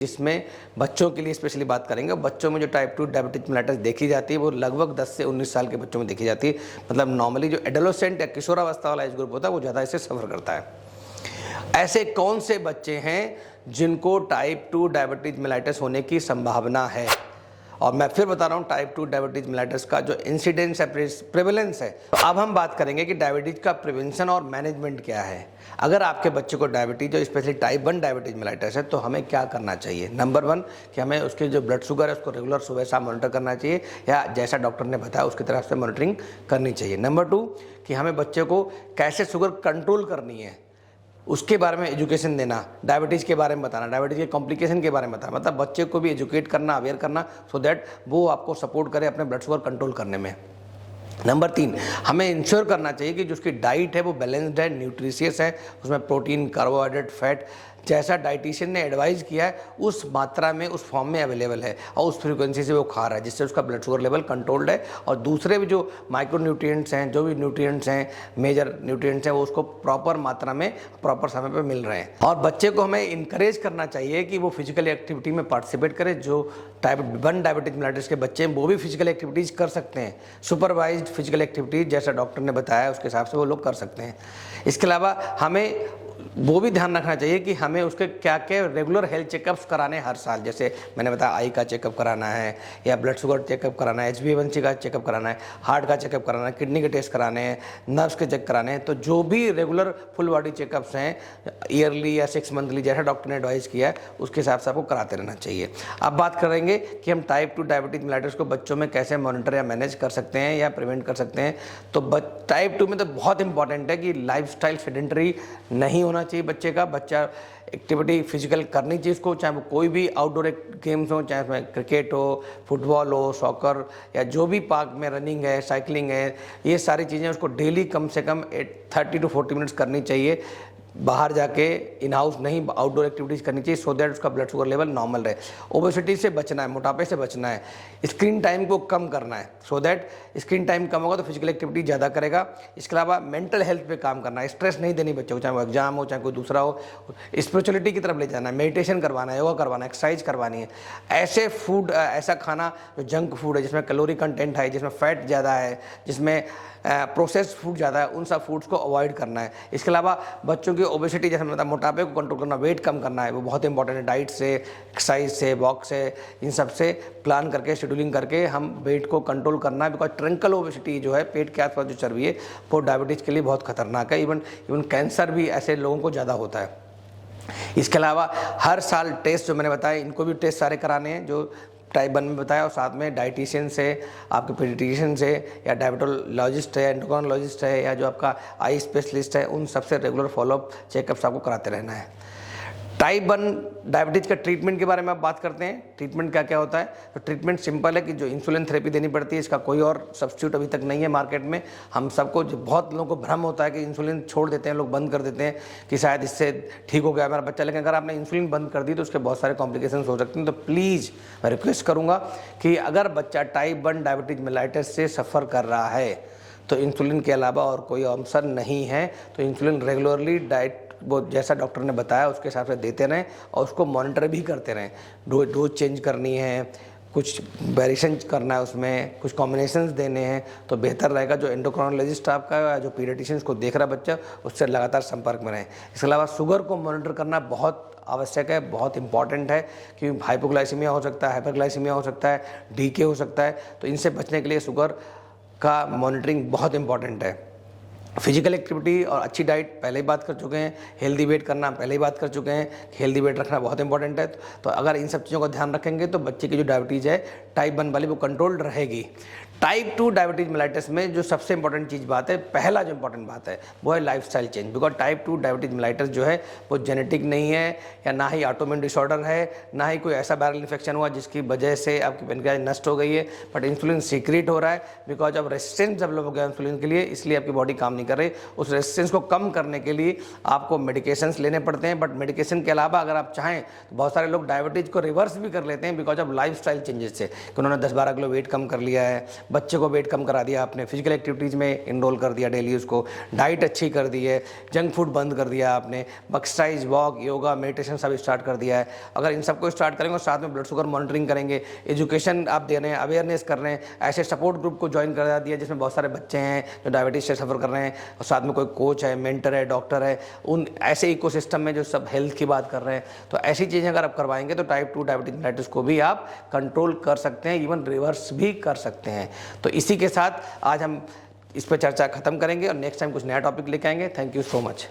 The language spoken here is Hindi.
इसमें बच्चों के लिए स्पेशली बात करेंगे। बच्चों में जो टाइप 2 डायबिटीज मेलिटस देखी जाती है वो लगभग 10 से 19 साल के बच्चों में देखी जाती है। मतलब नॉर्मली जो एडोलेसेंट या किशोरावस्था वाला एज ग्रुप होता है वो ज़्यादा इससे सफ़र करता है। ऐसे कौन से बच्चे हैं जिनको टाइप 2 डायबिटीज मेलिटस होने की संभावना है? और मैं फिर बता रहा हूँ टाइप 2 डायबिटीज मेलिटस का जो इंसिडेंस है, प्रेवलेंस है। तो अब हम बात करेंगे कि डायबिटीज का प्रिवेंशन और मैनेजमेंट क्या है। अगर आपके बच्चे को डायबिटीज और स्पेशली टाइप 1 डायबिटीज मेलिटस है तो हमें क्या करना चाहिए? नंबर 1 कि हमें उसकी जो ब्लड शुगर है उसको रेगुलर सुबह शाम मॉनिटर करना चाहिए या जैसा डॉक्टर ने बताया उसकी तरफ से मॉनिटरिंग करनी चाहिए। नंबर 2 कि हमें बच्चे को कैसे शुगर कंट्रोल करनी है उसके बारे में एजुकेशन देना, डायबिटीज़ के बारे में बताना, डायबिटीज़ के कॉम्प्लिकेशन के बारे में बताना, मतलब बच्चे को भी एजुकेट करना, अवेयर करना, सो दैट वो आपको सपोर्ट करे अपने ब्लड शुगर कंट्रोल करने में। नंबर 3 हमें इंश्योर करना चाहिए कि जो उसकी डाइट है वो बैलेंस्ड है, न्यूट्रिशियस है, उसमें प्रोटीन, कार्बोहाइड्रेट, फैट जैसा डाइटिशियन ने एडवाइस किया है उस मात्रा में, उस फॉर्म में अवेलेबल है और उस फ्रीक्वेंसी से वो खा रहा है, जिससे उसका ब्लड शुगर लेवल कंट्रोल्ड है और दूसरे भी जो माइक्रो न्यूट्रिएंट्स हैं, जो भी न्यूट्रिएंट्स हैं, मेजर न्यूट्रिएंट्स हैं, वो उसको प्रॉपर मात्रा में, प्रॉपर समय पर मिल रहे हैं। और बच्चे को हमें इंकरेज करना चाहिए कि वो फिजिकल एक्टिविटी में पार्टिसिपेट करे। जो टाइप 1 डायबिटीज मेलिटस के बच्चे हैं वो भी फिजिकल एक्टिविटीज़ कर सकते हैं, सुपरवाइज्ड फिजिकल एक्टिविटीज़ जैसा डॉक्टर ने बताया उसके हिसाब से वो लोग कर सकते हैं। इसके अलावा हमें वो भी ध्यान रखना चाहिए कि हमें उसके क्या क्या रेगुलर हेल्थ चेकअप्स कराने हर साल, जैसे मैंने बताया आई का चेकअप कराना है या ब्लड शुगर चेकअप कराना है, HbA1c का चेकअप कराना है, हार्ट का चेकअप कराना है, किडनी के टेस्ट कराने हैं, नर्व्स के चेक कराने हैं। तो जो भी रेगुलर फुल बॉडी चेकअप्स हैं ईयरली या 6 मंथली जैसा डॉक्टर ने एडवाइस किया है उसके हिसाब से आपको कराते रहना चाहिए। अब बात करेंगे कि हम टाइप 2 डायबिटीज मेलिटस को बच्चों में कैसे मॉनिटर या मैनेज कर सकते हैं या प्रिवेंट कर सकते हैं। तो टाइप 2 में तो बहुत इंपॉर्टेंट है कि लाइफस्टाइल सेडेंटरी नहीं होना चाहिए बच्चे का। बच्चा एक्टिविटी फिजिकल करनी चाहिए उसको, चाहे वो कोई भी आउटडोर गेम्स हो, चाहे उसमें क्रिकेट हो, फुटबॉल हो, सॉकर या जो भी पार्क में रनिंग है, साइकिलिंग है, ये सारी चीज़ें उसको डेली कम से कम 30 to 40 मिनट्स करनी चाहिए। बाहर जाके इन हाउस नहीं, आउटडोर एक्टिविटीज़ करनी चाहिए सो दैट उसका ब्लड शुगर लेवल नॉर्मल रहे। ओबेसिटी से बचना है, मोटापे से बचना है, स्क्रीन टाइम को कम करना है सो दैट स्क्रीन टाइम कम होगा तो फिजिकल एक्टिविटी ज़्यादा करेगा। इसके अलावा मेंटल हेल्थ पे काम करना है, स्ट्रेस नहीं देनी बच्चों को, चाहे वो एग्जाम हो चाहे कोई दूसरा हो, स्पिरिचुअलिटी की तरफ ले जाना है, मेडिटेशन करवाना है, योगा करवाना है, एक्सरसाइज करवानी है। ऐसे फूड, ऐसा खाना जो जंक फूड है, जिसमें कैलोरी कंटेंट है, जिसमें फैट ज़्यादा है, जिसमें प्रोसेस्ड फूड ज़्यादा है, उन सब फूड्स को अवॉइड करना है। इसके अलावा बच्चों की ओबेसिटी, जैसे मतलब मोटापे को कंट्रोल करना, वेट कम करना है, वो बहुत इंपॉर्टेंट है। डाइट से, एक्सरसाइज से, वॉक से, इन सब से प्लान करके, शेड्यूलिंग करके हम वेट को कंट्रोल करना है। बिकॉज ट्रंकल ओबेसिटी जो है, पेट के आसपास जो चर्बी है, वो डायबिटीज़ के लिए बहुत खतरनाक है। इवन कैंसर भी ऐसे लोगों को ज़्यादा होता है। इसके अलावा हर साल टेस्ट जो मैंने बताया, इनको भी टेस्ट सारे कराने हैं जो टाइप 1 में बताया, और साथ में डाइटिशियन से, आपके पीडियाट्रिशियन से या डायबिटोलॉजिस्ट है, एंडोक्राइनोलॉजिस्ट है या जो आपका आई स्पेशलिस्ट है, उन सबसे रेगुलर फॉलोअप चेकअप्स आपको कराते रहना है। टाइप 1 डायबिटीज़ का ट्रीटमेंट के बारे में आप बात करते हैं। ट्रीटमेंट क्या क्या होता है? तो ट्रीटमेंट सिंपल है कि जो इंसुलिन थेरेपी देनी पड़ती है, इसका कोई और सब्स्टिट्यूट अभी तक नहीं है मार्केट में। हम सबको, जो बहुत लोगों को भ्रम होता है कि इंसुलिन छोड़ देते हैं लोग, बंद कर देते हैं कि शायद इससे ठीक हो गया हमारा बच्चा, लेकिन अगर आपने इंसुलिन बंद कर दी तो उसके बहुत सारे कॉम्प्लिकेशंस हो सकते हैं। तो प्लीज़ मैं रिक्वेस्ट करूँगा कि अगर बच्चा टाइप 1 डायबिटीज मेलिटस से सफ़र कर रहा है तो इंसुलिन के अलावा और कोई ऑप्शन नहीं है। तो इंसुलिन रेगुलरली डाइट वो जैसा डॉक्टर ने बताया उसके हिसाब से देते रहें और उसको मॉनिटर भी करते रहें। डोज चेंज करनी है, कुछ वेरिएशन करना है, उसमें कुछ कॉम्बिनेशंस देने हैं तो बेहतर रहेगा। जो एंडोक्राइनोलॉजिस्ट आपका या जो पीडियाट्रिशियन को देख रहा बच्चा, उससे लगातार संपर्क में रहें। इसके अलावा शुगर को मॉनिटर करना बहुत आवश्यक है, बहुत इंपॉर्टेंट है, क्योंकि हाइपोग्लाइसीमिया हो सकता है, हाइपरग्लाइसीमिया हो सकता है, डीके हो सकता है। तो इनसे बचने के लिए शुगर का मॉनिटरिंग बहुत इंपॉर्टेंट है। फिजिकल एक्टिविटी और अच्छी डाइट पहले ही बात कर चुके हैं, हेल्दी वेट करना पहले ही बात कर चुके हैं, हेल्दी वेट रखना बहुत इंपॉर्टेंट है। तो अगर इन सब चीज़ों का ध्यान रखेंगे तो बच्चे की जो डायबिटीज़ है टाइप 1 वाली वो कंट्रोल्ड रहेगी। टाइप 2 डायबिटीज मेलिटस में जो सबसे इंपॉर्टेंट चीज़ बात है, पहला जो इंपॉर्टेंट बात है वो है lifestyle change. Because type 2 diabetes mellitus जो है वो जेनेटिक नहीं है या ना ही ऑटोइम्यून डिसऑर्डर है, ना ही कोई ऐसा वायरल इन्फेक्शन हुआ जिसकी वजह से आपकी पेनक्रियाज नष्ट हो गई है, बट इंसुलिन सीक्रेट हो रहा है बिकॉज अब रेजिस्टेंस डेवलप हो गया इंसुलिन के लिए, इसलिए आपकी बॉडी काम नहीं कर रही। उस रेजिस्टेंस को कम करने के लिए आपको मेडिकेशंस लेने पड़ते हैं, बट मेडिकेशन के अलावा अगर आप चाहें तो बहुत सारे लोग डायबिटीज़ को रिवर्स भी कर लेते हैं बिकॉज ऑफ लाइफस्टाइल चेंजेस से, कि उन्होंने 10-12 किलो वेट कम कर लिया है, बच्चे को वेट कम करा दिया आपने, फिजिकल एक्टिविटीज़ में इनरोल कर दिया डेली उसको, डाइट अच्छी कर दी है, जंक फूड बंद कर दिया आपने, एक्सरसाइज, वॉक, योगा, मेडिटेशन सब स्टार्ट कर दिया है। अगर इन सबको स्टार्ट करेंगे और साथ में ब्लड शुगर मॉनिटरिंग करेंगे, एजुकेशन आप दे रहे हैं, अवेयरनेस कर रहे हैं, ऐसे सपोर्ट ग्रुप को ज्वाइन करा दिया जिसमें बहुत सारे बच्चे हैं जो डायबिटीज़ से सफ़र कर रहे हैं और साथ में कोई कोच है, मेंटर है, डॉक्टर है, उन ऐसे इकोसिस्टम में जो सब हेल्थ की बात कर रहे हैं। तो ऐसी चीज़ें अगर आप करवाएंगे तो टाइप 2 डायबिटीज मेलिटस को भी आप कंट्रोल कर सकते हैं, इवन रिवर्स भी कर सकते हैं। तो इसी के साथ आज हम इस पर चर्चा खत्म करेंगे और नेक्स्ट टाइम कुछ नया टॉपिक लेके आएंगे। Thank you so much.